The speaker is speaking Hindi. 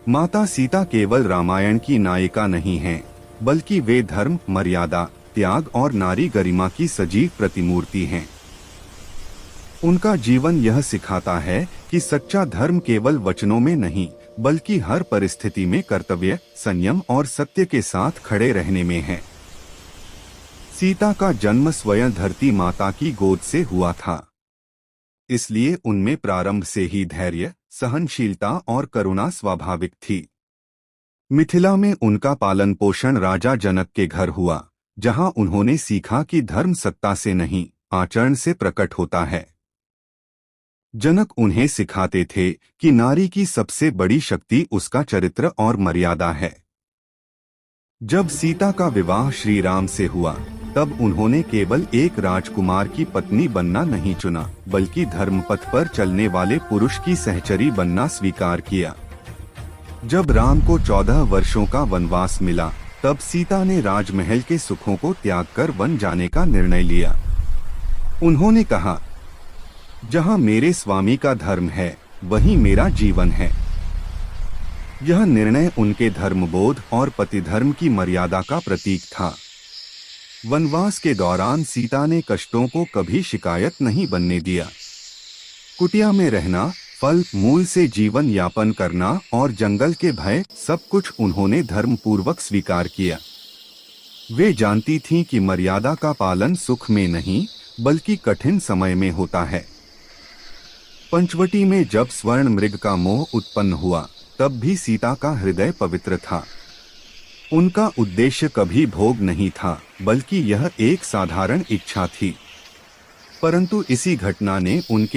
माता सीता केवल रामायण की नायिका नहीं हैं, बल्कि वे धर्म, मर्यादा, त्याग और नारी गरिमा की सजीव प्रतिमूर्ति हैं। उनका जीवन यह सिखाता है कि सच्चा धर्म केवल वचनों में नहीं, बल्कि हर परिस्थिति में कर्तव्य, संयम और सत्य के साथ खड़े रहने में है। सीता का जन्म स्वयं धरती माता की गोद से हुआ था, इसलिए उनमें प्रारंभ से ही धैर्य, सहनशीलता और करुणा स्वाभाविक थी। मिथिला में उनका पालन पोषण राजा जनक के घर हुआ, जहां उन्होंने सीखा कि धर्म सत्ता से नहीं, आचरण से प्रकट होता है। जनक उन्हें सिखाते थे कि नारी की सबसे बड़ी शक्ति उसका चरित्र और मर्यादा है। जब सीता का विवाह श्री राम से हुआ, तब उन्होंने केवल एक राजकुमार की पत्नी बनना नहीं चुना, बल्कि धर्मपथ पर चलने वाले पुरुष की सहचरी बनना स्वीकार किया। जब राम को 14 वर्षों का वनवास मिला, तब सीता ने राजमहल के सुखों को त्याग कर वन जाने का निर्णय लिया। उन्होंने कहा, जहां मेरे स्वामी का धर्म है, वहीं मेरा जीवन है। यह निर्णय उनके धर्मबोध और पतिधर्म की मर्यादा का प्रतीक था। वनवास के दौरान सीता ने कष्टों को कभी शिकायत नहीं बनने दिया। कुटिया में रहना, फल मूल से जीवन यापन करना और जंगल के भय, सब कुछ उन्होंने धर्मपूर्वक स्वीकार किया। वे जानती थीं कि मर्यादा का पालन सुख में नहीं, बल्कि कठिन समय में होता है। पंचवटी में जब स्वर्ण मृग का मोह उत्पन्न हुआ, तब भी सीता का हृदय पवित्र था। उनका उद्देश्य कभी भोग नहीं था, बल्कि यह एक साधारण इच्छा थी। परंतु इसी घटना ने उनके